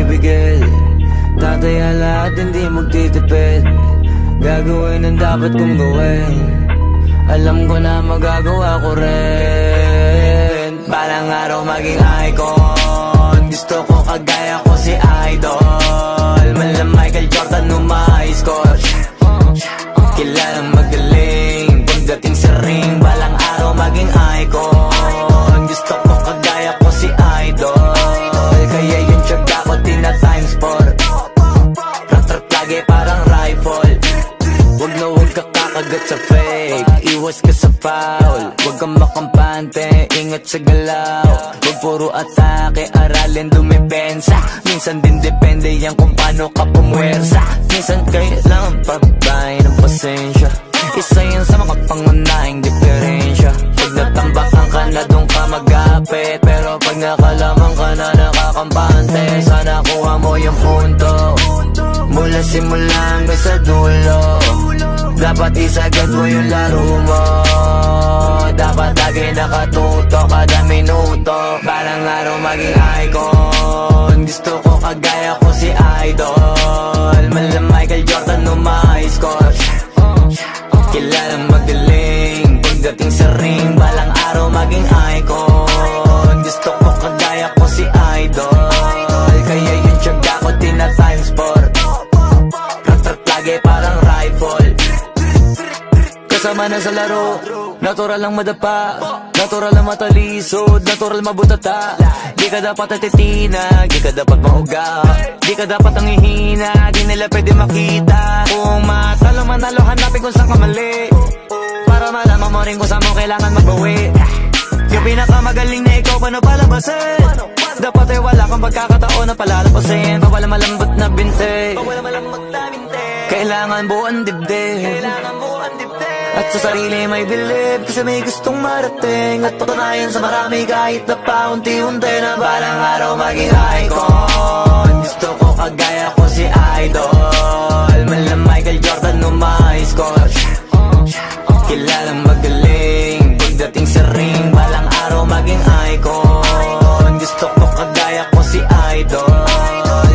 pipigil. Tataya lahat, hindi magtitipid. Gagawin ang dapat kong gawin. Alam ko na magagawa ko rin. Balang araw maging icon. Gusto ko kagaya ko si Idol. Mala Michael Jordan score. Kilalang magaling pagdating sa ring. Balang araw maging icon. Gusto ko kagaya ko si Idol. Kaya yung tiyaga ko tina-times 4. Rat-rat lagi parang rifle. Huwag na huwag ka kakagat sa fake. Iwas ka sa foul. Huwag kang makampante, ingat sa galaw. Huwag puro atake, aralin dumipensa. Minsan din depende yan kung paano ka pumwersa. Minsan kailangan pagbahay ng pasensya. Isa yan sa mga pangunahing diferensya. Pag natambakan ka na doon ka mag-apit, pero pag nakalaman ka na nakakampante, sana kuha mo yung punto mula simula hanggang sa dulo. Dapat isagad mo yung laro mo. Dapat lagi nakatuto kada minuto. Balang araw maging icon. Gusto ko kagaya ko si Idol. Mala Michael Jordan score. Kilalang magaling pagdating sa ring. Balang araw maging icon. Gusto ko kagaya ko si Idol. Kaya yung tiyaga ko tina-times 4. Rat-rat lagi parang rifle. Kasama na sa laro, natural lang madapa, natural lang matalisod, natural mabutata. Di ka dapat natitinag, di ka dapat mahuga, di ka dapat ang ihina, di nila pwede makita. Kung matalo manalo, hanapin kung saan ka mali, para malaman mo rin kung saan mo kailangan magbawi. Yung pinakamagaling na ikaw, paano palabasin? Dapat ay wala kang pagkakataon na palalapasin. Bawala malambot na binte, kailangan buuan dibdib. At sa sarili may believe, kasi may gustong marating. At patunayan sa marami kahit na paunti-unti, na balang araw maging icon. Gusto ko kagaya ko si Idol. Mala Michael Jordan score. Kilalang magaling pagdating sa ring. Balang araw maging icon. Gusto ko kagaya ko si Idol.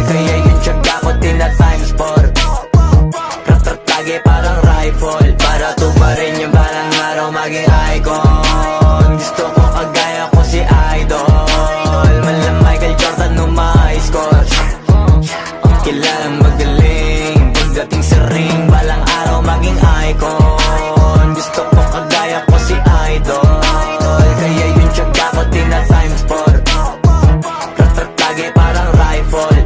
Kaya yung tiyaga ko tina-times 4. Rat-rat lagi parang rifle. Para tumarin yung balang araw maging icon. Gusto ko kagaya ko si Idol. Mala Michael Jordan score. Kilalang magaling pagdating sa ring. Balang araw maging icon. Gusto ko kagaya ko si Idol. Kaya yung tiyaga ko tina-times 4. Rat-rat lagi parang rifle.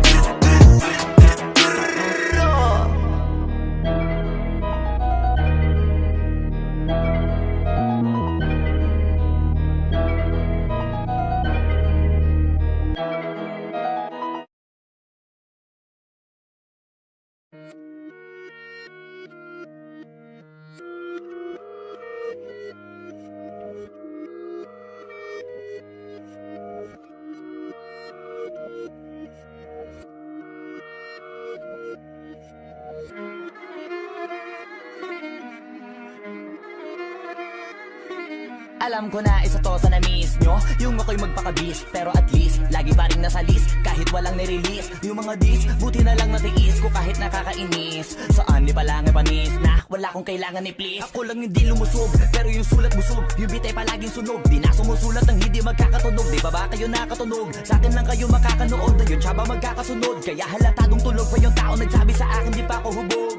Alam ko na isa to sa na-miss nyo, yung ako'y magpakabis, pero at least lagi pa rin nasa list, kahit walang nirelease. Yung mga dis, buti na lang natiis ko kahit nakakainis. Saan ni palang panis na wala kong kailangan ni please. Ako lang hindi lumusog, pero yung sulat busog. Yung bitay palaging sunog, di na sumusulat ng hindi magkakatunog. Di ba ba kayo nakatunog? Sa akin lang kayo makakanood, ayun siya ba magkakasunod? Kaya halatadong tulog pa yung tao nagsabi sa akin di pa ako hubog.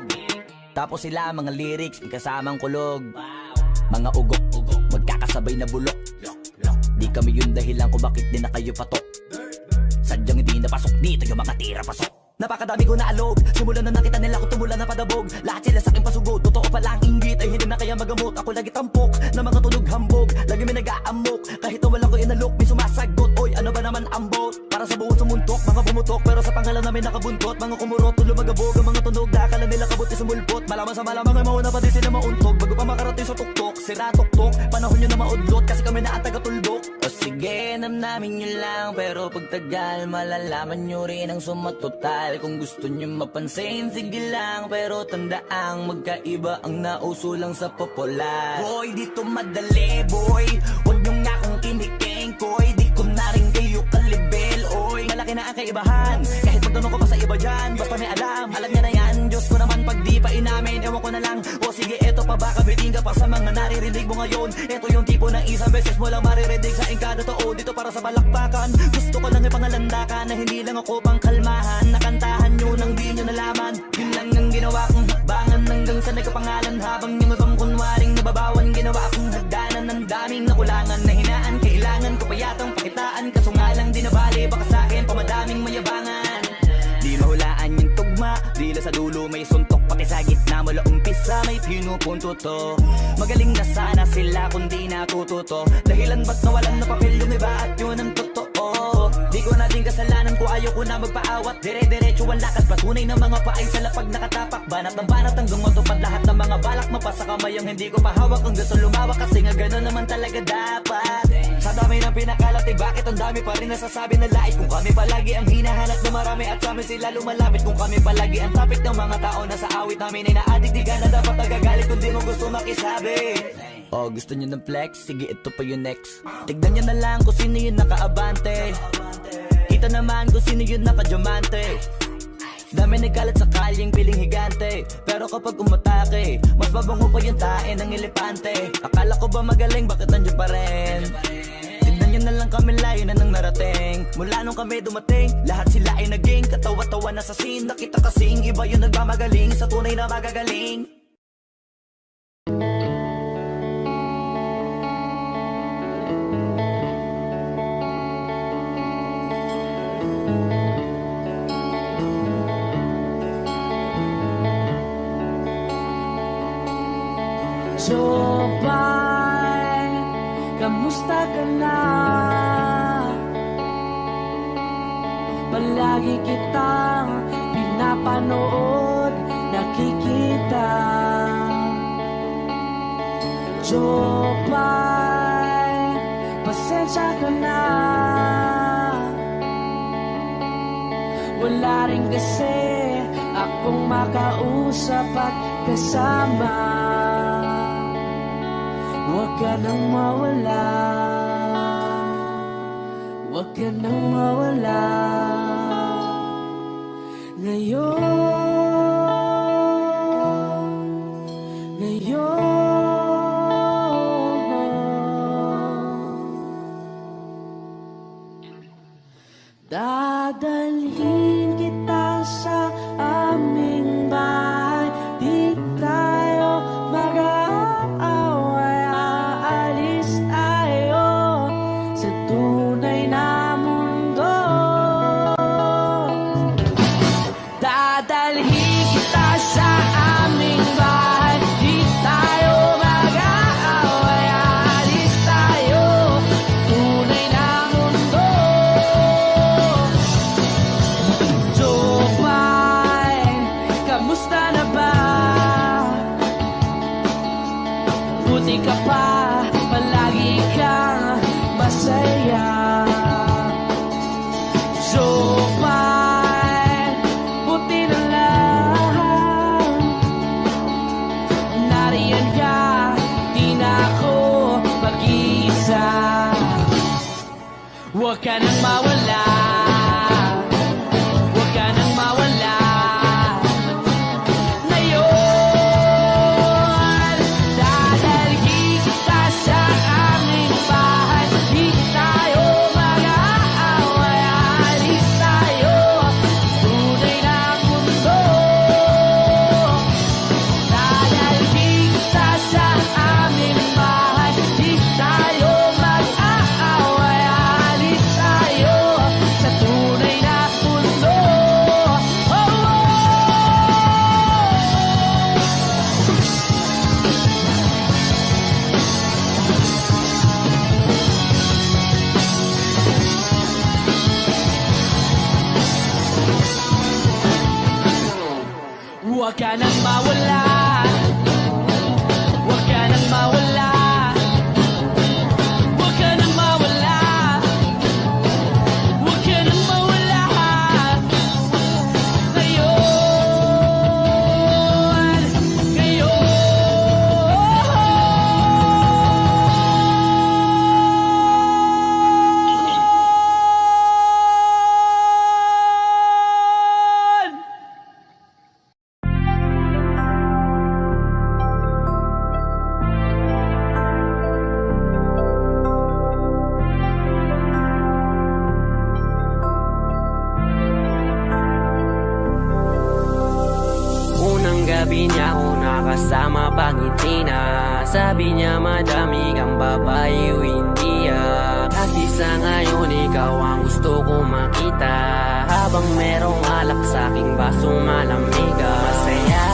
Tapos sila mga lyrics, may kasamang kulog. Mga ugok-ugok, magkakasabay na bulok. Di kami yung dahilan kung bakit di na kayo patok. Sadyang hindi napasok dito yung mga tira pasok. Napakadami ko na alog, simulan na nakita nila ko tumula na padabog. Lahat sila sa aking pasugod, totoo pa lang inggit ay hindi na kaya magamot. Ako lagi tampok, na mga tunog hambog. Lagi may nag-aamok, kahit na wala ko inalok. May sumasagot, oy ano ba naman ang bot? Para sa buong sumuntok, mga bumutok, pero sa pangalan namin nakabuntot. Mga kumurot, tulo magabog, ang mga tunog. Akala nila kabuti sumulpot, malaman sa malamang ay mauna pa din sila mauntog. Bago pa makarating sa tuktok, sira tuktok. Panahon nyo na maudlot, kasi kami na ang taga-tulbok. O sige, namnamin nyo lang, pero pagtagal malalaman nyo rin ang sumatotal. Kung gusto nyo mapansin, sige lang, pero tandaang magkaiba ang nauso lang sa popular. Boy, dito madali, boy, huwag nyo nga akong kiniking, koy. Di ko na rin kayo kalibel, oy. Malaki na ang kaibahan, kahit magtanong ba dyan? Basta may alam niya na yan. Diyos ko naman pag di pa inamin, ewan ko na lang. O sige, eto pa ba, kabiting ka pa sa mga naririnig mo ngayon. Eto yung tipo ng isang beses mo lang maririnig sa engkada totoo. Dito para sa balakbakan, gusto ko lang ipangalandakan na hindi lang ako pang kalmahan. Nakantahan nyo nang di nyo nalaman. Yun lang ang ginawa kong hakbangan hanggang sa nagkapangalan. Habang yung ibang kunwaring nababawan, ginawa akong hagdanan ng daming nakulangan na hinaan. Kailangan ko pa yatang pakitaan, kaso nga lang di nabali. Baka sa'kin pamadaming mayabangan. Di mahulaan yung tugma, dila sa dulo may suntok. Pati sa gitna mula umpisa may pinupunto to. Magaling na sana sila kung di natututo. Dahilan ba't nawalan na papel lumiba at yun ang totoo. Di ko na din kasalanan ko, ayaw ko na magpaawat. Dire-diretso ang lakad, patunay ng mga paay sa lapag nakatapak. Banat ng banat hanggang matupad lahat ng mga balak. Mapasa kamay ang hindi ko pahawak. Ang gusto lumawak kasi nga gano'n naman talaga dapat. Sa dami ng pinakalat, eh bakit ang dami pa rin nasasabi na lait? Kung kami palagi ang hinahanap na marami at sa amin sila lumalapit. Kung kami palagi ang topic ng mga tao na sa awit namin ay naadik, di ka na dapat nagagalit kung di mo gusto makisabi. Oh, gusto nyo ng flex? Sige, ito pa yung next. Tignan nyo na lang kung sino yung nakaabante. Kita naman kung sino yung nakadiamante. Dami nagkalat sa kalyeng piling higante. Pero kapag umatake, mas mabango pa yung tae ng elepante. Akala ko ba magaling, bakit nandiyan pa rin? Tignan nyo na lang kami, layo na nang narating. Mula nung kami dumating, lahat sila ay naging katawa-tawa na sa scene. Nakita kasing iba yung nagmamagaling sa tunay na magagaling. Jopay, kamusta ka na? Palagi kitang pinapanood, nakikita. Jopay, pasensya ka na. Wala rin kasi akong makausap at kasama. Huwag ka nang mawala, huwag ka nang mawala. Dadalhin kita sa aming bahay, di tayo mag-aaway, aalis tayo sa tunay na mundo. Dadalhin kita sa aming bahay, di tayo mag-aaway, aalis tayo tunay na mundo. Jopay, kamusta na ba? Buti ka pa, palagi kang masaya. Jopay, buti na lang nariyan ka, di na ako mag-iisa. Huwag ka nang mawala, huwag ka nang mawala. Ngayon, dadalhin kita sa aming bahay, di tayo mag-aaway, aalis tayo tunay na mundo. Dadalhin kita sa aming bahay, di tayo mag-aaway, aalis tayo sa tunay na mundo. Oh, oh. Huwag ka nang mawala, huwag ka nang mawala, huwag ka nang mawala, huwag ka nang mawala. Ngayon, ngayon. gabi niya ako nakasama pangiti na. Sabi niya madami kang babae o hindi Kasi sa ngayon ikaw ang gusto ko makita. Habang merong alak sa aking basong malamig Masaya,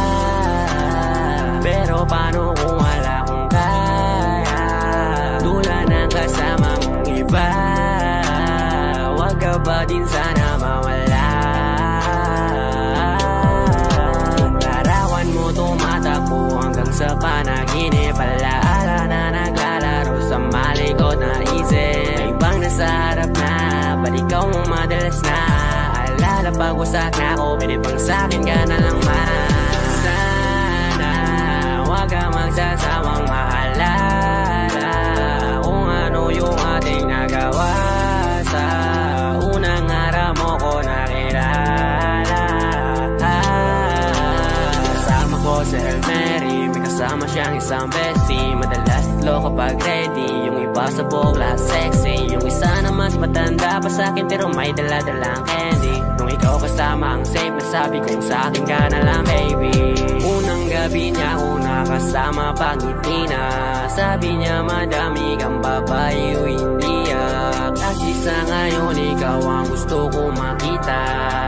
pero paano kung wala kong kaya? Tula ng kasama mong iba, wag ka ba din sana mawala? Larawan mo tumatakbo hanggang sa panaginip. Alaala na naglalaro sa malikot na isip. May ibang nasa harap na, ba't ikaw mo madalas na? Alala pag-usak na ako, pwede bang sa'kin ka na lang sana? Huwag ka magsasawang maalala kung ano yung ating nagawa. Sa unang araw mo ko nakilala. Kasama ko si El Mary, may kasama siyang isang bestie. Madalas tlo kapag ready, yung iba sa bukla sexy. Yung isa na mas matanda pa sa'kin pero may dala-dalang candy. Nung ikaw kasama ang safe, nasabi kong sa'kin ka na lang baby. Unang gabi niya ako nakasama pangiti na. Sabi niya madami kang babae o hindi Kasi sa ngayon ikaw ang gusto ko makita.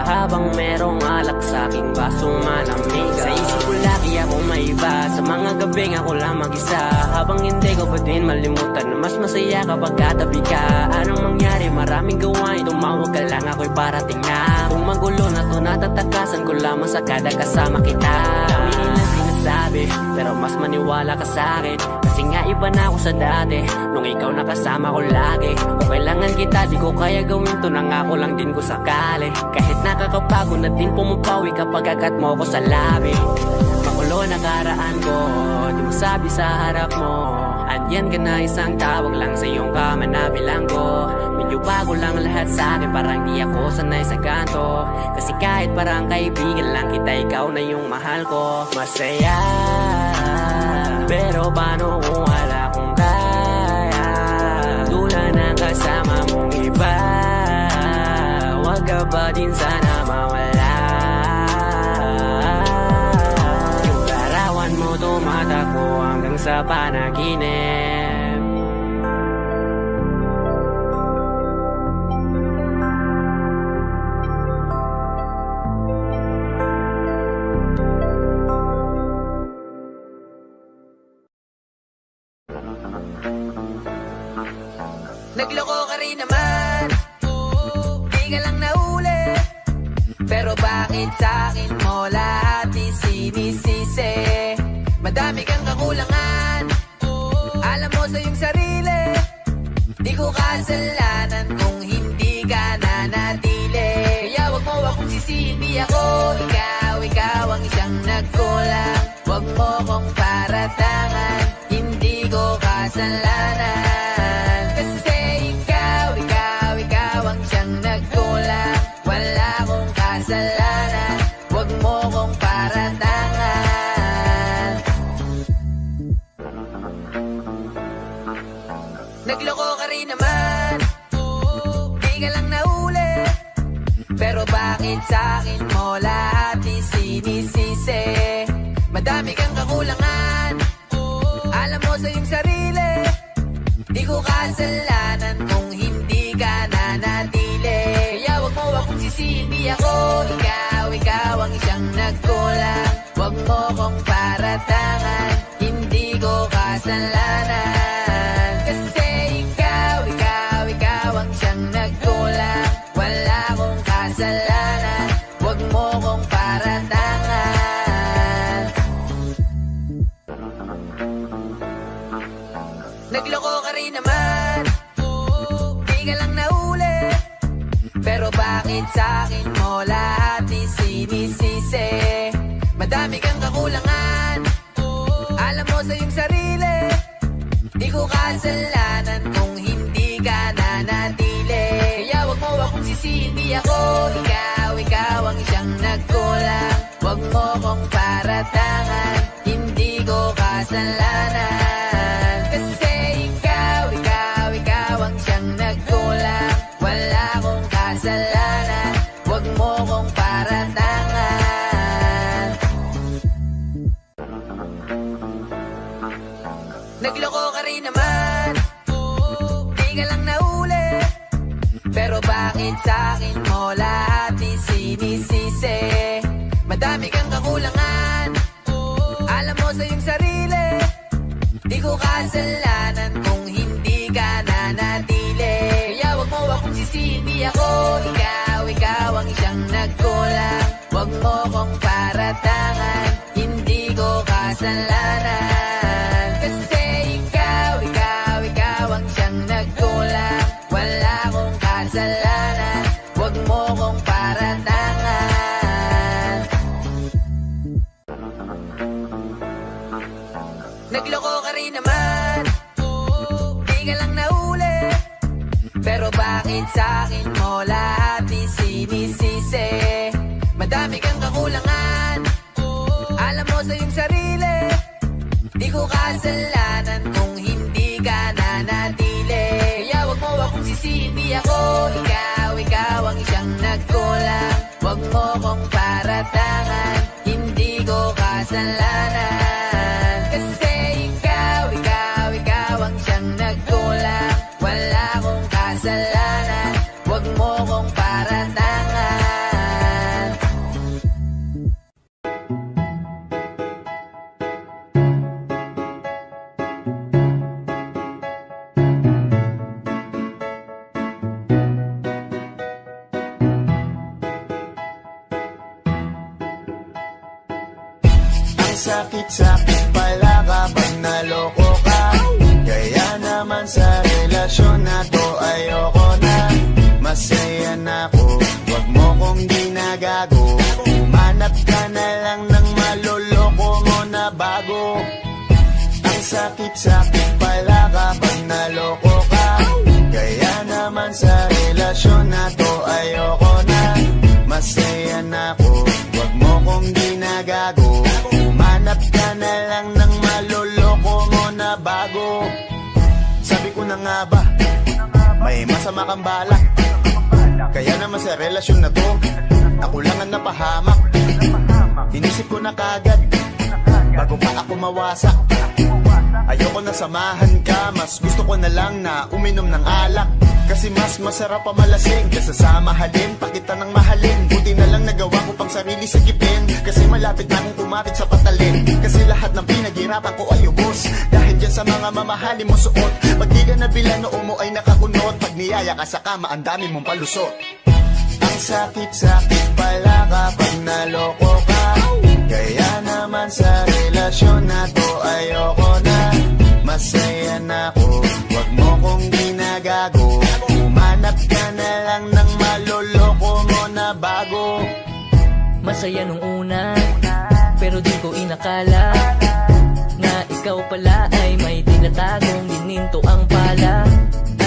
Habang merong alak sa aking basong malamig Sa isip ko lagi ako may iba. Sa mga gabing ako lang mag-isa. Habang hindi ko pa din malimutan na mas masaya kapag katabi ka. Anong mangyari? Maraming gawain. Tumawag ka lang ako'y parating na. Kung magulo na to natatakasan ko lamang sa kada kasama kita. Dami nilang sinasabi pero mas maniwala ka sa akin. Kasi nga iba na ako sa dati nung ikaw nakasama ko lagi. Kung kailangan kita di ko kaya gawin to, nangako lang din ko sakali. Kahit nakakabago na din pumapawi kapag agat mo ko sa labi. Magulo na karaan ko, di mo sabi sa harap mo. Andyan ka na isang tawag lang sa iyong kama na bilanggo. Medyo bago lang lahat sa akin, parang di ako sanay sa kanto. Kasi kahit parang kaibigan lang kita, ikaw na yung mahal ko. Masaya, pero paano kung wala kong kaya? Tula ng kasama mong iba, wag ka ba din sana mawala? Yung larawan mo tumatakbo hanggang sa panaginip. Nagloko ka rin naman, di ka lang nahuli. Pero bakit sa'kin mo lahat isinisisi? Madami kang kakulangan, alam mo sa iyong sarili. Di ko kasalanan kung hindi ka nanatili. Kaya wag mo akong sisihin, di ako ikaw ang isang nagkulang. Wag mo kong paratangan, hindi ko kasalanan. Kasi ikaw ang siyang nagkulang. Wala akong kasalanan, wag mo kong paratangan. Nagloko ka rin naman, di ka lang nahuli. Pero bakit sa'kin mo lahat isinisisi? Madami kang kakulangan, alam mo sa iyong sarili. Di ko kasalanan kung hindi ka nanatili. Kaya wag mo akong sisihin, di ako ikaw ang isang nagkulang. Wag mo kong paratangan, hindi ko kasalanan. Kasi ikaw ang siyang nagkulang. Wala akong kasalanan, wag mo kong paratangan. Nagloko ka rin naman, di ka lang nahuli. Pero bakit sa'kin mo lahat isinisisi? Madami kang kakulangan, alam mo sa iyong sarili. Di ko kasalanan kung hindi ka nanatili. Kaya wag mo akong sisihin, di ako ikaw ang isang nagkulang. Wag mo kong paratangan, hindi ko kasalanan. Kasi ikaw ang siyang nagkulang. Wala akong kasalanan, wag mo kong paratangan. Nagloko ka rin naman, di ka lang nahuli. Pero bakit sa'kin mo lahat isinisisi? Madami kang kakulangan, alam mo sa iyong sarili. Di ko kasalanan kung hindi ka nanatili. Kaya wag mo akong sisihin, di ako ikaw ang siyang nagkulang. Wag mo kong paratangan, hindi ko kasalanan. Kasi ikaw ang siyang nagkulang. Wala akong kasalanan, wag mo kong paratangan. Nagloko ka rin naman, di ka lang nahuli. Pero bakit sa'kin mo lahat isinisisi? Madami kang kakulangan, alam mo sa iyong sarili. Di ko kasalanan kung hindi ka nanatili. Kaya wag mo akong sisihin, di ako ikaw ang siyang nagkulang. Wag mo kong paratangan, hindi ko kasalanan. Kasi ikaw ang siyang nagkulang. Wala akong kasalanan, wag mo kong paratangan. Sakit-sakit pala kapag naloko ka. Kaya naman sa relasyon na to ayoko na. Masaya na ako, wag mo kong ginagago. Umanap ka na lang ng maloloko mo na bago. Ang sakit-sakit pala kapag naloko ka. Kaya naman sa relasyon na to ayoko na. Masaya na ako, wag mo kong ginagago. Umanap ka na lang ng maloloko mo na bago. Sabi ko na nga ba, may masama kang balak. Kaya naman sa relasyon na to, ako lang ang napahamak. Inisip ko na kagad, bago pa ako mawasak. Ayoko na samahan ka, mas gusto ko na lang na uminom ng alak. Kasi mas masarap pa malasing kesa sa mahalin, pakita ng mahalin. Buti na lang nagawa ko pang sarili sikipin. Kasi malapit na akong kumapit sa patalin. Kasi lahat ng pinaghirapan ko ay ubos dahil dyan sa mga mamahalin mo suot. Pag di ka nabila noo mo ay nakakunot. Pag niyaya ka sa kama ang dami mong palusot. Ang sakit-sakit pala kapag naloko ka. Kaya naman sa relasyon na to ayoko na. Masaya na ako, wag mo kong ginagago. Umanap ka na lang ng maloloko mo na bago. Masaya nung una, pero di ko inakala na ikaw pala ay may tinatagong gininto ang pala.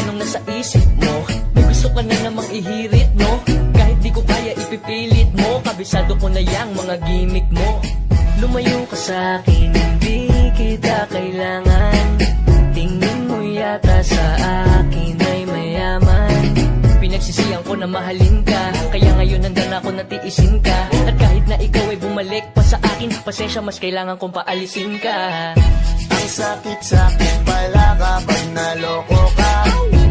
Anong nasa isip mo? May gusto ka na namang ihirit, no? Kahit di ko kaya ipipilit mo, kabisado ko na yang mga gimmick mo. Lumayo ka sa'kin, hindi kita kailangan. Tingin mo yata sa akin ay mayaman. Pinagsisiyan ko na mahalin ka, kaya ngayon nandan ako natiisin ka. At kahit na ikaw ay bumalik pa sa akin, pasensya mas kailangan kong paalisin ka. Ang sakit-sakit pala kapag naloko ka.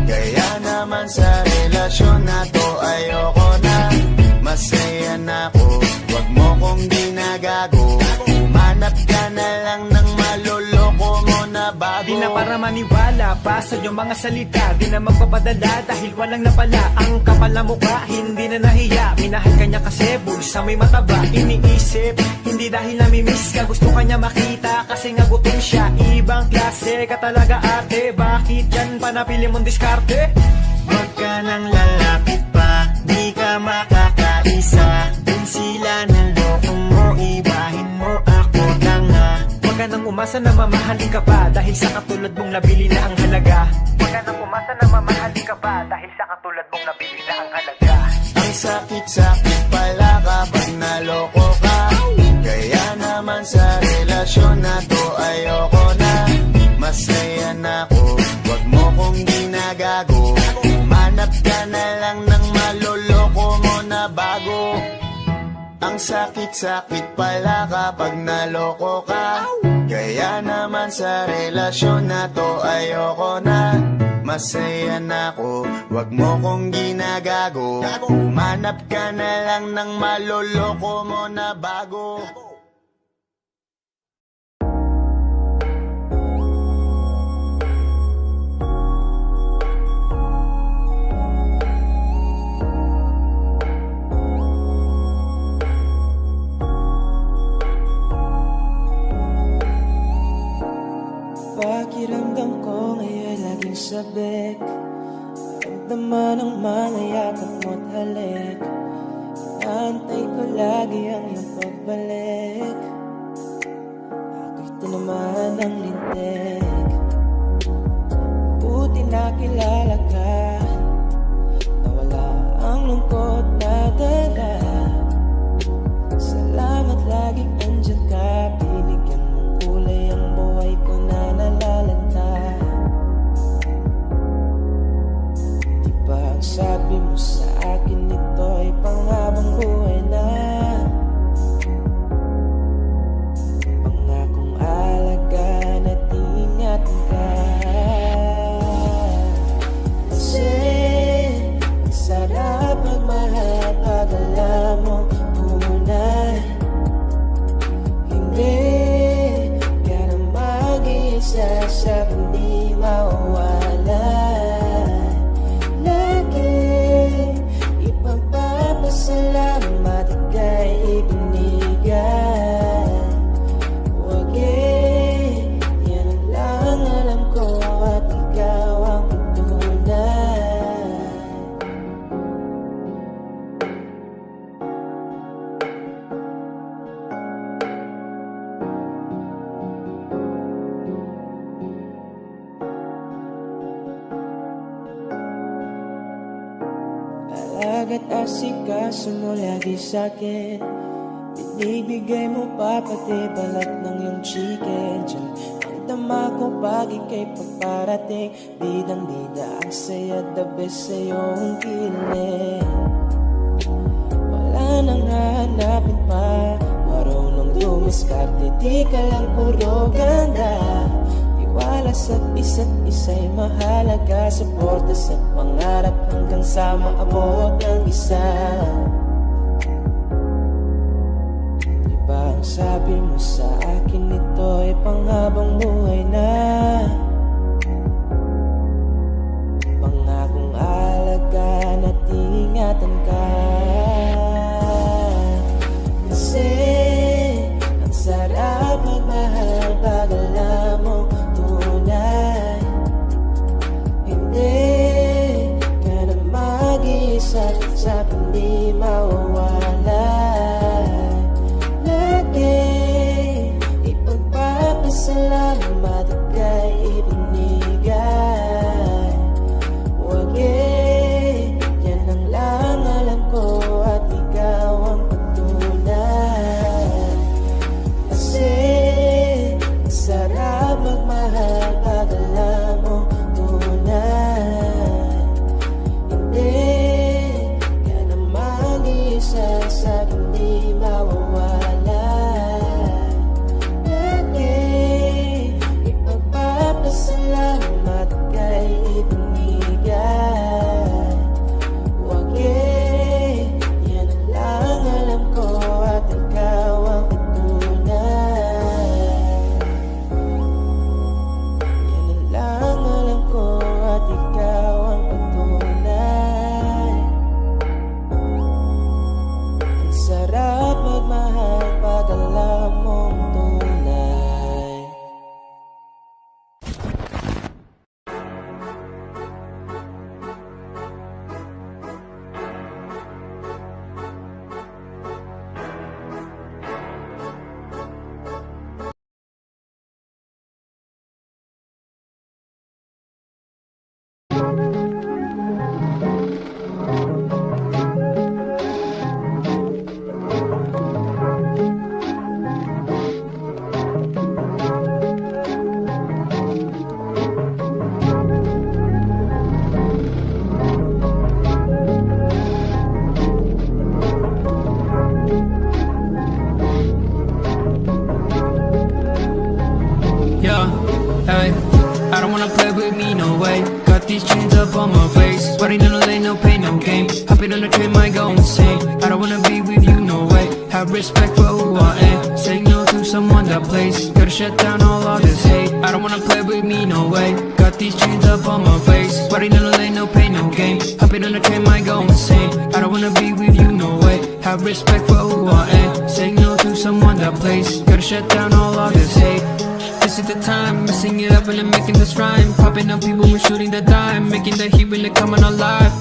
Kaya naman sa relasyon na to ayoko na. Masaya na ako, wag mo kong ginagago. Umanap ka na lang ng maloloko mo na bago. Di na para maniwala pa sa iyong mga salita. Di na magpapadala dahil walang napala. Ang kapal na mukha, hindi na nahiya. Minahal ka niya kasi bulsa may mataba. Iniisip, hindi dahil namimiss ka. Gusto ka niya makita kasi nga gutom siya. Ibang klase ka talaga ate. Bakit yan pa napili mong diskarte? Wag ka nang lalapit pa, di ka makakaisa. Kung sila ng loko mo, ibahin mo ako na nga. Huwag ka nang umasa na mamahalin ka pa dahil sa katulad mong nabili na ang halaga. Huwag ka nang umasa na mamahalin ka pa dahil sa katulad mong nabili na ang halaga. Ang sakit-sakit pala kapag naloko ka. Kaya naman sa relasyon na to ayoko na. Masaya na ako, wag mo kong ginagago. Umanap ka na lang ng maloloko mo na bago. Ang sakit-sakit pala kapag naloko ka. Kaya naman naman sa relasyon na to, ayoko na. Masaya na ako, wag mo kong ginagago. Humanap ka na lang ng maloloko mo na bago. Pakiramdam ko ngayon laging sabik. Ramdaman ang mga yakap mo't halik. Naantay ko lagi ang iyong pagbalik. Ako'y tinamaan ng lintik. Buti nakilala ka. Nawala ang lungkot na dala. Salamat laging andyan ka. Binigyan mong kulay ang buhay ko na nalalanta. Di ba ang sabi mo sa akin ito ay panghabang buhay na? Pangakong alagaan at ingatan ka. Kasi ang sarap magmahal pag alam mo tunay. Hindi ka na mag-iisa sa hindi mawala. Lagi ipagpapasalamat ika'y ibinigay. Huwag yan ang lang alam ko at ikaw ang tunay. Alaga't asikaso mo lagi sa'kin. Binibigay mo pa pati balat ng iyong chicken. Diyan ang tama ko pag ika'y pagparating. Bidang-bida ang saya, the best sa iyong kilig. Wala nang hahanapin pa. Marunong dumiskarte, di ka lang puro ganda. Tiwala sa isa't isa'y mahalaga. Suporta sa pangarap hanggang sa maabot ng isa. Diba ang sabi mo sa akin ito ay panghabang buhay na? Pangakong alagaan at ingatan ka. Kasi ang sarap magmahal pag alam mo tunay. Hindi ka na mag-iisa sa hindi mawawala. Lagi ipagpapasalamat ka. no way. Got these chains up on my face, sweating in the lane, no pain, no game. Hopping on the train, might go insane. I don't wanna be with you, no way. Have respect for who I am, saying no to someone that plays. Gotta shut down all of this hate. I don't wanna play with me, no way. Got these chains up on my face, sweating in the lane, no pain, no game. Hopping on the train, might go insane. I don't wanna be with you, no way. Have respect for who I am, saying no to someone that plays. Gotta shut down all of this hate. This is the time, messing it up and I'm making this rhyme. Popping up people, we're shooting the dime. Making the heat when they're coming alive.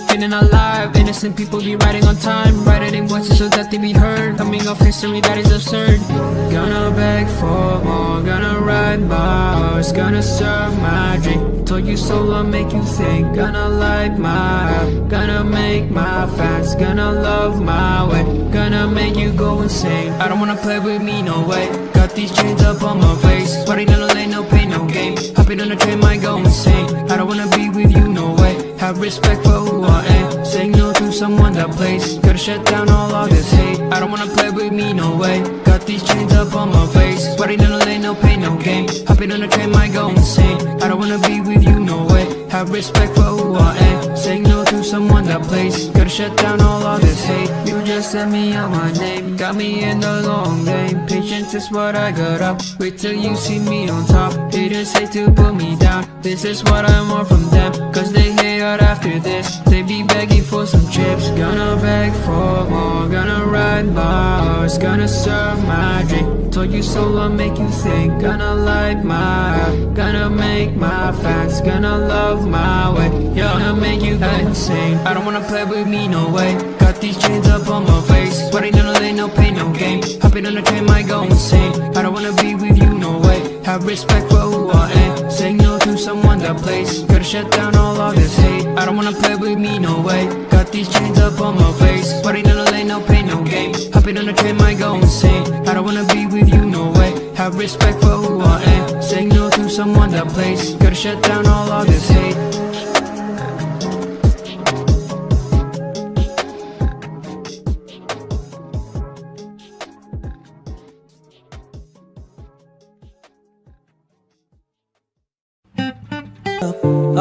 Feeling alive, innocent people be riding on time. Writing in voices so that they be heard. Coming off history that is absurd. Gonna beg for more, gonna ride my horse. Gonna serve my drink, told you so I'll make you think. Gonna light my up, gonna make my fans. Gonna love my way, gonna make you go insane. I don't wanna play with me, no way. Got these chains up on my face, sweating in the lane, no pain, no game. Hopping on the train, might go insane. I don't wanna be with you, no way. Have respect for who I am, saying no to someone that plays. Gotta shut down all of this hate. I don't wanna play with me, no way. Got these chains up on my face, sweating in the lane, no pain, no game. Hopping on the train, might go insane. I don't wanna be with you, no way. Have respect for who I am, saying no to someone that plays. Gotta shut down all of this hate. You just sent me out my name, got me in the long game. Patience is what I got up, wait till you see me on top. Haters hate to put me down, this is what I want from them. Cause they hate out after this, they be begging for some chips. Gonna beg for more, gonna ride my horse. Gonna serve my drink, told you so I'll make you think. Gonna light my up, gonna make my fans. Gonna love my way, yeah. Gonna make you go insane. I don't wanna play with me, no way. Got these chains up on my face, sweating in the lane, no pain, no game. Hopping on the train, might go insane. I don't wanna be with you, no way. Have respect for who I am, saying no to someone that plays. Gotta shut down all of this hate. I don't wanna play with me, no way. Got these chains up on my face, sweating in the lane, no pain, no game. Hopping on the train, might go insane. I don't wanna be with you, no way. Have respect for who I am, saying no to someone that plays. Gotta shut down all of this hate.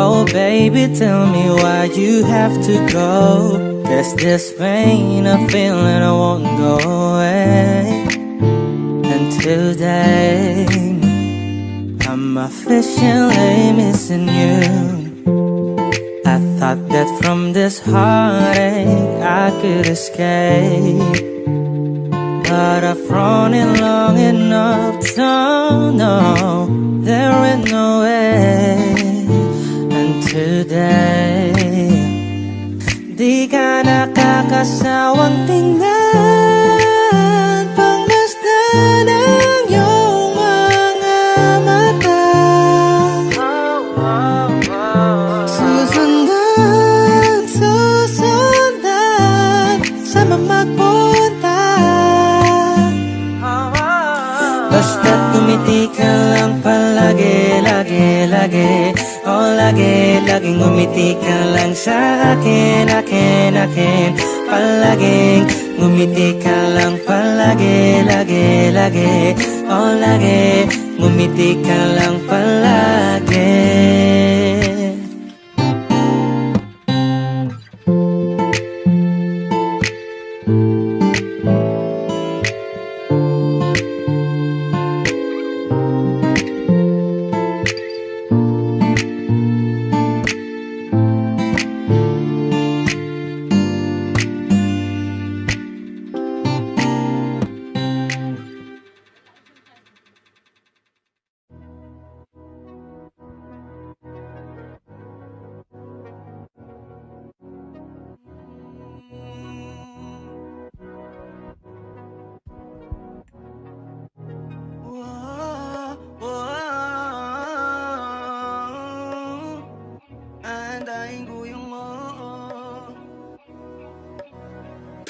Oh baby, tell me why you have to go. There's this pain, a feeling I won't go away. And today I'm officially missing you. I thought that from this heartache I could escape, but I've run it long enough to know there ain't no way. Today, di ka nakakasawang tingnan, pangmasdan ang iyong mga mata. Susundan, sama magpunta. Basta't ngumiti ka lang palagi, lagi. Oh, laging ngumiti ka lang sa akin. Palaging ngumiti ka lang palagi. Oh, ngumiti ka lang palagi.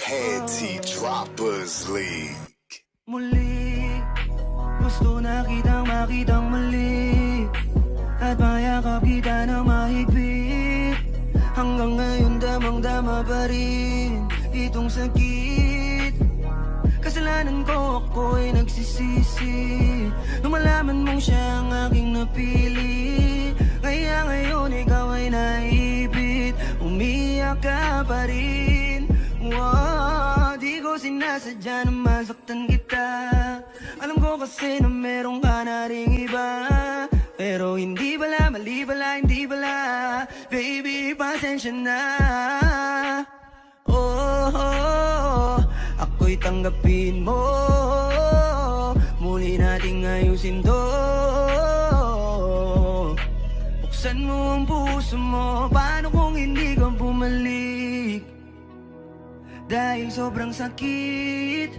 Panty Droppers League. Muli, gusto na makitang muli, at mayakap kita na mahigpit. Hanggang ngayon damang-dama pa rin itong sakit. Kasalanan ko, ako'y nagsisisi nung malaman mong siya ang aking napili. Kaya sinadya na masaktan kita. Alam ko kasi na meron ka na ring iba, pero hindi bala, mali bala, hindi bala. Baby, pasensya na. Ako'y tanggapin mo, muli nating ayusin to. Buksan mo ang puso mo, paano kung hindi ka bumalik? Dahil sobrang sakit,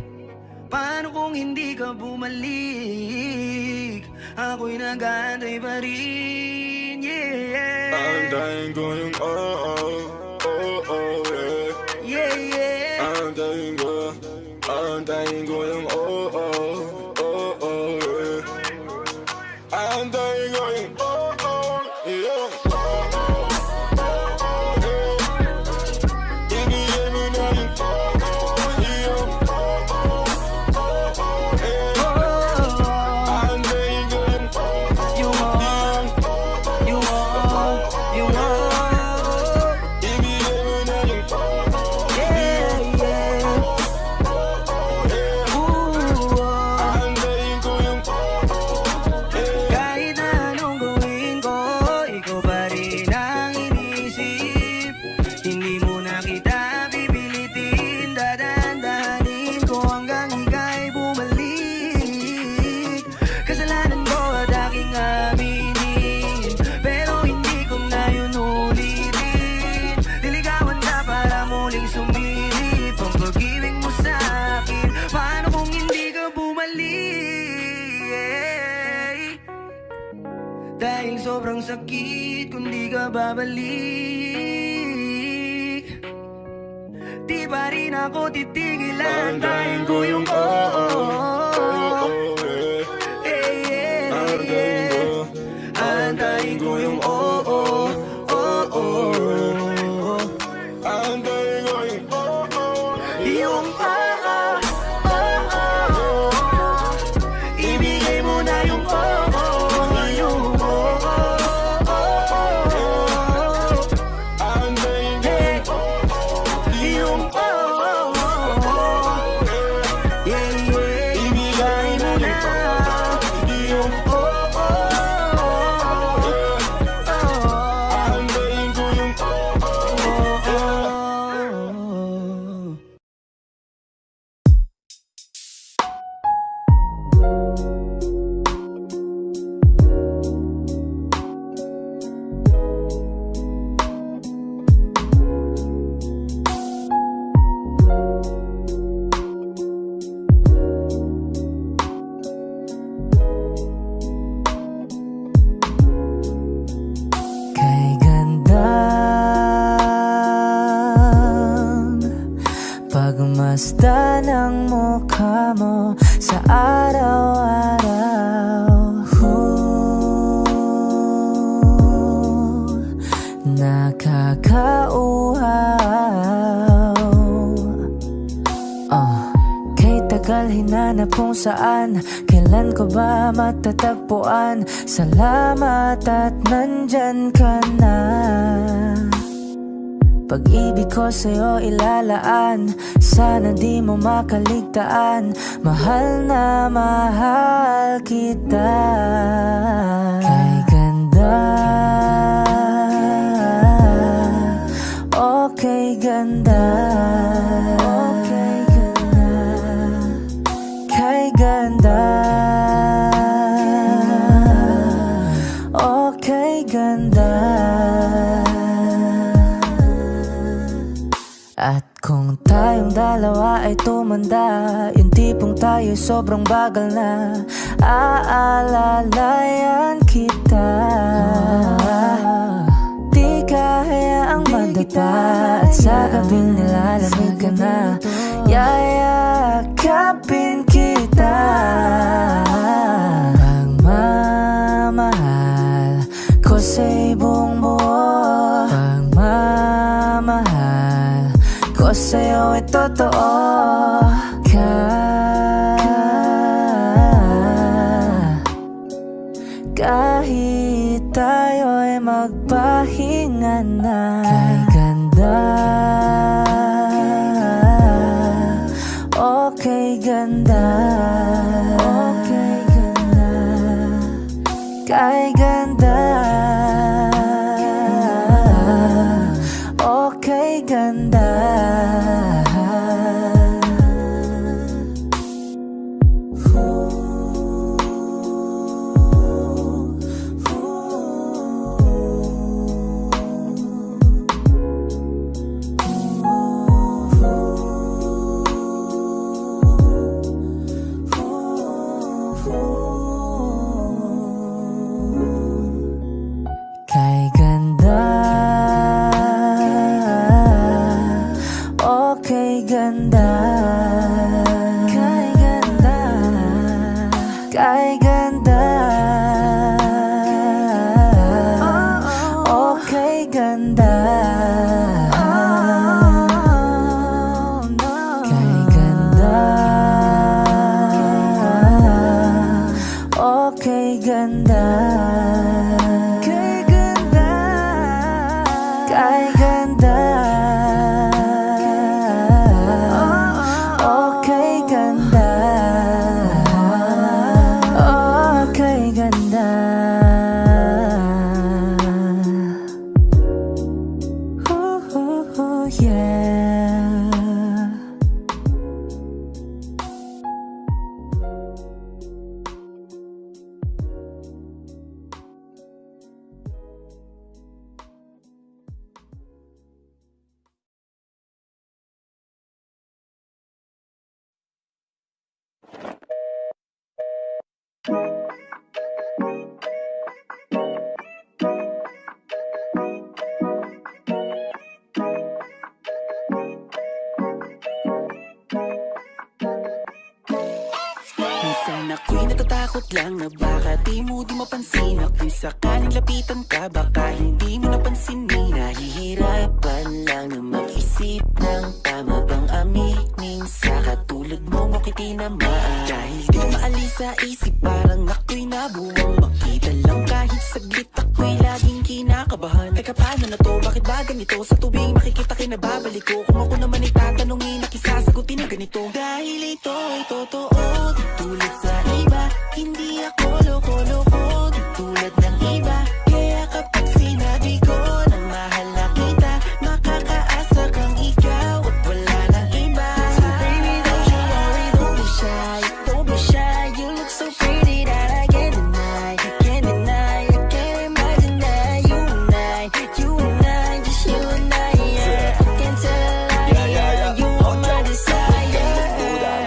paano kung hindi ka bumalik? Ako'y nag-aantay pa rin, yeah. Aantayin ko yung yeah. Yeah. Aantayin ko yung yeah. Aantayin ko yung yeah. Ibigay mo na yung yeah. Aantayin ko yung ibigay mo na yung aantayin ko yung Kahit na anong gawin ko, ikaw pa rin ang inisip. Hindi mo na kita pipilitin, dadandahanin ko hanggang ika'y bumalik. Kasalanan ko at aking aminin, pero hindi ko na yun ulitin. Niligawan ka para muling sumilip ang pag-ibig mo sa akin. Paano kung hindi ka bumalik? Dahil sobrang sakit kung di ka babalik. Di pa rin ako titigilan, tayin ko yung Antayin ko yung aantayin ko yung yung ibigay mo na yung yung aantayin ko yung ibigay mo na yung aantayin ko yung Kay gandang pagmasdan ng mukha mo sa araw-araw. Nakakauhaw. Kay tagal hinanap kung saan, kailan ko ba matatagpuan? Salamat at nandyan ka na. Pag-ibig ko sa'yo ilalaan, sana di mo makaligtaan. Mahal na mahal kita. Kay ganda, okay ganda, okay ganda. Kay ganda, okay ganda. At kung tayong dalawa ay tumanda, yung tipong tayo sobrang bagal na, aalalayan kita. Di kaya ang madapa, at sa gabing nilalamig ka na, yayakapin kita. Pagmamahal ko sa'y buong buo, pagmamahal ko sa'yo ay totoo. Kahit tayo'y magpahinga na. Kay ganda, okay ganda. Okay ganda. Kay ganda. Okay ganda. Kay ganda. Okay ganda. Kay ganda. Kay ganda. Okay ganda. Kay ganda. Okay ganda. Kay ganda. Kay ganda. Okay ganda. Okay ganda. Ooh, yeah. Minsan ako'y natatakot lang na baka di mo di mapansin. Ako'y sakaling lapitan ka, baka hindi mo napansinin. Nahihirapan lang na mag-isip ng tama bang aminin sa katulad mong ako'y tinamaan. Dahil di ko maalis sa isip, parang ako'y nabuwang makita lang kahit saglit. Ako'y laging kinakabahan. Teka, paano na to? Bakit ba ganito? Sa tuwing makikita kinababalik ko. Kung ako naman ay tatanungin, nakisasagutin ng ganito. Dahil ito ay totoo, di tulad sa iba. Hindi ako loko-loko, di tulad ng iba. Kaya kapag sinabi ko na mahal na kita, makakaasa kang ikaw at wala nang iba. So baby, don't you worry, don't be shy. Don't be shy, you look so pretty that I can't deny. Can't deny, I can't imagine that you and I, just you and I, yeah. I can't tell a lie, yeah. You are my desire.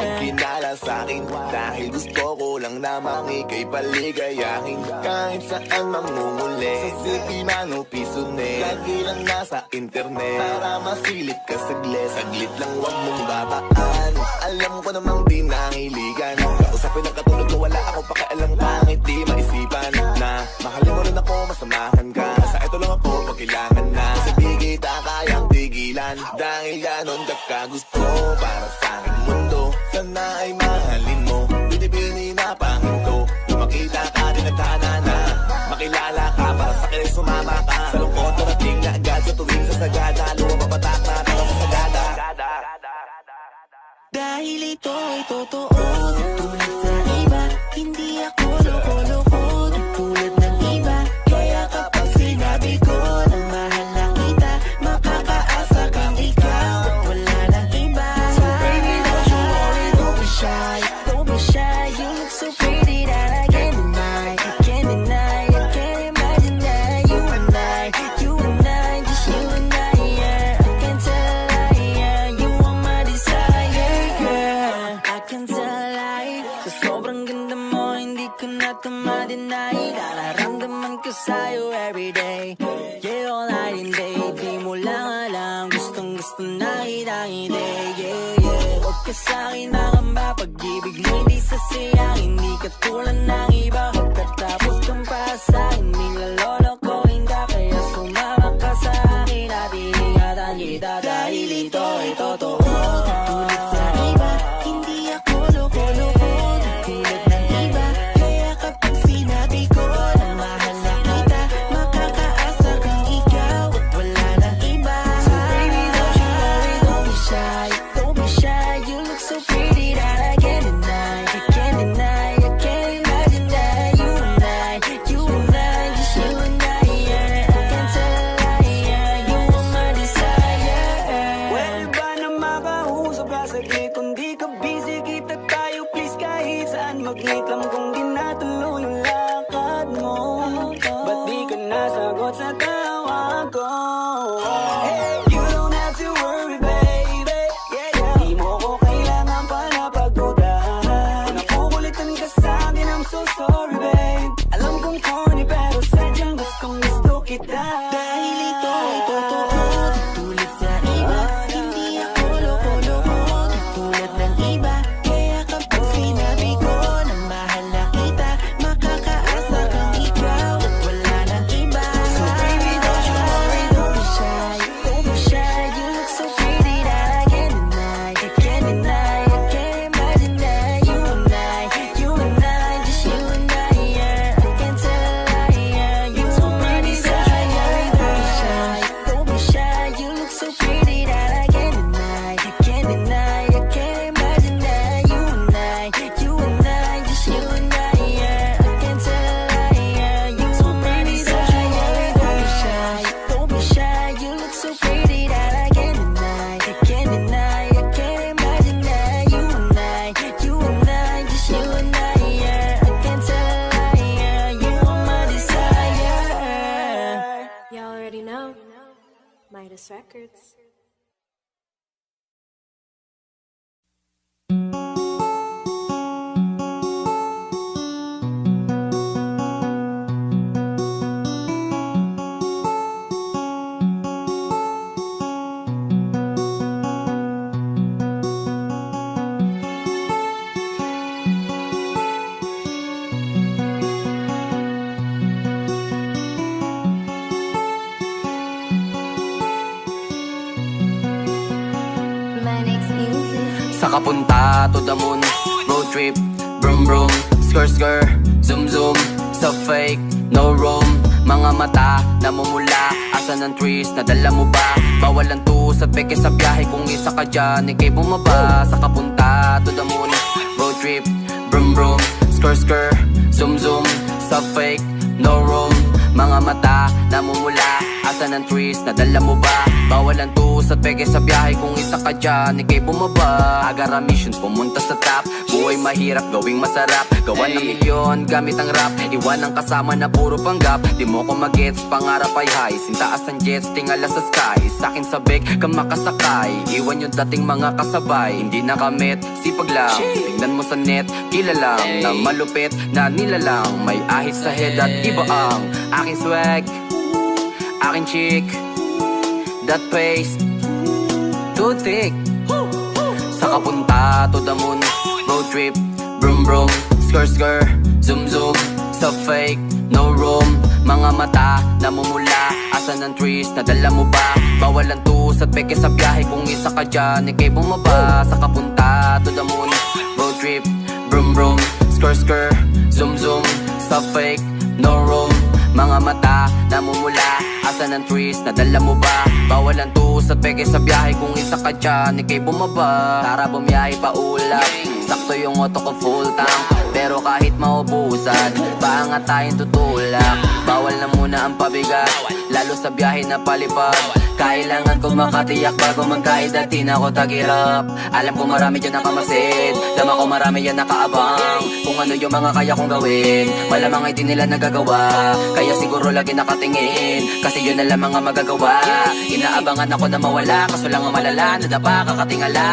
Magkinala sa'kin dahil gusto ko lang namang ika'y paligayahin. Kahit saan mamumuli, sa city man o piso ne, lagi lang nasa internet para masilip ka saglit. Saglit lang wag mong babaan, alam ko namang di nangiligan. Kausapin ang katulad ko, wala akong pakialam kahit di maisipan. Na mahalin mo rin ako, masamahan ka. Sa ito lang ako pag kailangan na. Sa di kita kayang tigilan, dahil ganon ka kagusto para sa aking mundo. Sana ay mahalin mo, binibini na pahinto. Nung makita ka din nagtana na, makilala ka para sa akin sumama ka. Sa lungkot narating na agad sa tuwing sa sagada, lumapapatak na pero sa sagada. Dahil ito ay totoo, di tulad sa iba. Hindi ako loko-loko, di tulad ng iba. Kaya kapag sinabi ko na mahal na kita, makakaasa kang ikaw at wala nang iba. So baby, don't you worry, don't be shy. Don't be shy, you look so pretty that I can't deny. Can't deny, I can't imagine that you and I, just you and I, yeah. I can't tell a lie, yeah. You are my desire, yeah. I can't tell a lie. Sa sobrang ganda mo, hindi ko na ito ma-deny. Nararamdaman ko sa'yo everyday, yeah, all night and day. Di mo lang alam, gustong gusto na kitang hindi, yeah, yeah. Huwag ka sa'kin makamba, pag-ibig mo hindi sasayangin. Hindi ka tulad ng iba, pagkatapos kang para sa'kin. Nilalolokohin ka, kaya sumama ka sa akin. At iingatan kita dahil ito ay totoo. Tulad sa iba, hindi ako loko-loko, di tulad ng iba. Kaya kapag sinabi ko na mahal na kita, makakaasa kang ikaw at wala nang iba. So baby, don't you worry, don't be shy. Don't be shy, you look so pretty that I can't Midas Records. Saka punta to the moon, road trip, brum brum, skr skr, zoom zoom, sa fake, no room. Mga mata, namumula, asan ang trees, nadala mo ba? Bawal ang tus at peke sa biyahe, kung isa ka dyan, ikay bumaba. Saka punta to the moon, road trip, brum brum, skr skr, zoom zoom, sa fake, no room. Mga mata, namumula, asan ang trees, nadala mo ba? Bawal ang tus at peke sa biyahe, kung isa ka dyan, ikay bumaba. Agara mission, pumunta sa top, buhay mahirap, gawing masarap. Gawa ng milyon, gamit ang rap, iwan ang kasama na puro panggap. Di mo ko magets, pangarap ay high, sintaas ang jets, tingala sa sky. Sa'kin sabik, ka makasakay, iwan yung dating mga kasabay. Hindi nakamit, sipag lang, tingnan mo sa net, kilalang na malupit na nilalang. May ahit sa head at iba ang aking swag, aking chick, that paste, too thick. Saka punta to the moon, road trip, brum brum, skr skr, zoom zoom, sa fake, no room. Mga mata, namumula, asan ang trees, nadala mo ba? Bawal ang tus at peke sa biyahe, kung isa ka dyan, ikay bumaba. Saka punta to the moon, road trip, brum brum, skr skr, zoom zoom, sa fake, no room. Mga mata, namumula, asan ang trees, nadala mo ba? Bawal ang tus at peke sa biyahe, kung isa ka dyan, ikay bumaba. Tara bumiyahe pa ulap, sakto yung auto ko full tank. Pero kahit maubusan, paangat tayong tutulak. Bawal na muna ang pabigat, lalo sa biyahe na palipad. Kailangan ko makatiyak bago magkaedad, di na ako tagirap. Alam ko marami dyan nakamasid, dama ko marami yan nakaabang. Kung ano yung mga kaya kong gawin, malamang ay di nila nagagawa. Kaya siguro lagi nakatingin, kasi yun na lang mga magagawa. Inaabangan ako na mawala, kaso lang ang malala, nadapa kakatingala.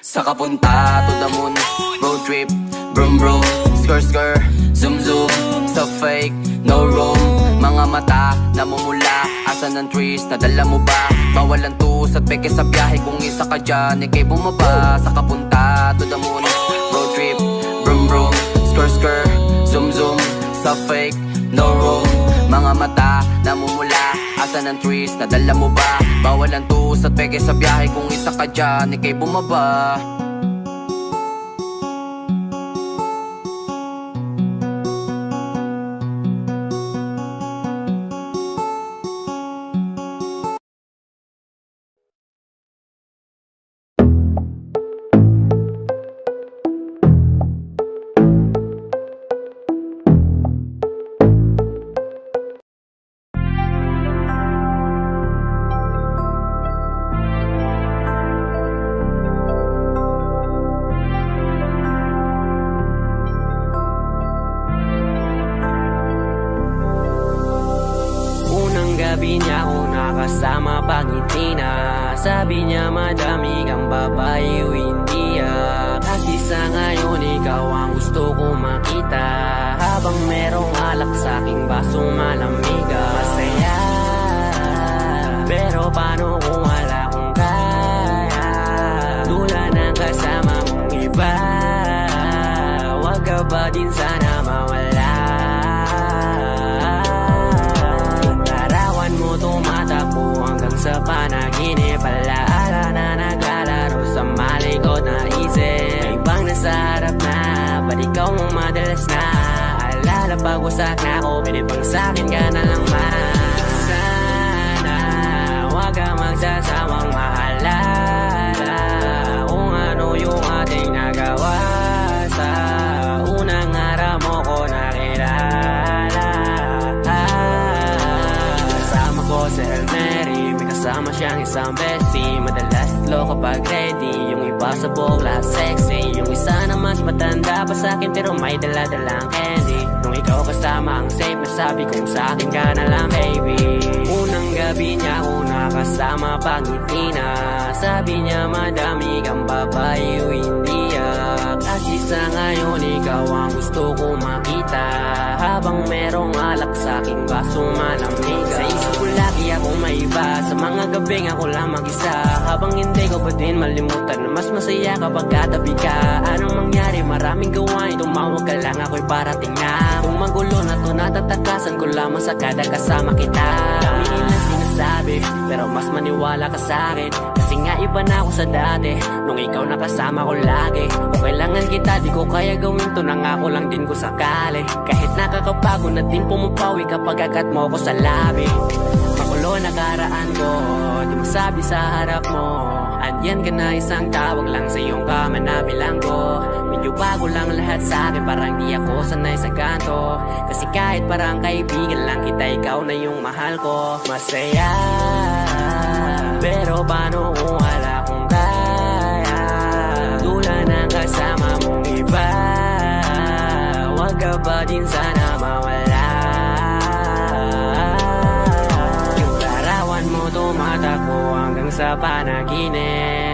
Saka punta to the moon, road trip, brum brum, skr skr, zoom zoom, sa fake, no room. Mga mata, namumula, asan ang trees, nadala mo ba? Bawal ang tus at peke sa biyahe, kung isa ka dyan, ikay bumaba. Saka punta to the moon, road trip, brum brum, skr skr, zoom zoom, sa fake, no room. Mga mata, namumula, asan ang trees, nadala mo ba? Bawal ang tus at peke sa biyahe, kung isa ka dyan, ikay bumaba. Gabi niya ako nakasama pangiti na. Sabi niya madami kang babae o hindi Kasi sa ngayon ikaw ang gusto ko makita. Habang merong alak sa aking basong malamiga. Masaya, pero paano kung wala kong kaya? Tulad ng kasama mong iba, wag ka ba din sana mawala? Tumatakbo hanggang sa panaginip, alaala na naglalaro sa malikot na isip. Ibang nasa harap na, ba't ikaw mong madalas na? Alala pag-usak na ako, pinipang sa'kin ka na lang man. Sana, wag ka magsasawang maalala kung ano yung ating nagawa. Sa unang araw mo ko nakilala. Si Hail Mary, may kasama siyang isang bestie. Madalas itlo kapag ready, yung iba sa bukla sexy. Yung isa na mas matanda pa sa'kin pero may dala-dalang candy. Nung ikaw kasama ang safe, nasabi kong sa'kin ka na lang baby. Unang gabi niya ako nakasama pangiti na. Sabi niya madami kang babae o hindi kasi sa ngayon ikaw ang gusto ko makita. Habang merong alak sa aking basong malamig. Sa isip ko lagi ako may iba, sa mga gabing ako lang mag-isa. Habang hindi ko pa din malimutan na mas masaya kapag katabi ka. Anong mangyari, maraming gawain, tumawag ka lang ako'y parating na. Kung magulo na to, natatakasan ko lamang sa kada kasama kita. Dami nilang sinasabi, pero mas maniwala ka sa akin. Kasi nga iba na ako sa dati, nung ikaw nakasama ko lagi. Kung kailangan kita, di ko kaya gawin to, nangako lang din ko sakali. Kahit nakakabago na din pumapawi kapag agat mo ko sa labi. Makulo na karaan ko, di masabi sa harap mo. Andyan ka na, isang tawag lang sa iyong kama na bilanggo. Medyo bago lang lahat sa akin, parang di ako sanay sa ganto. Kasi kahit parang kaibigan lang kita, ikaw na yung mahal ko. Masaya, pero paano kung wala kong kaya? Tulad ng kasama mong iba, wag ka ba din sana mawala? Yung larawan mo tumatakbo hanggang sa panaginip.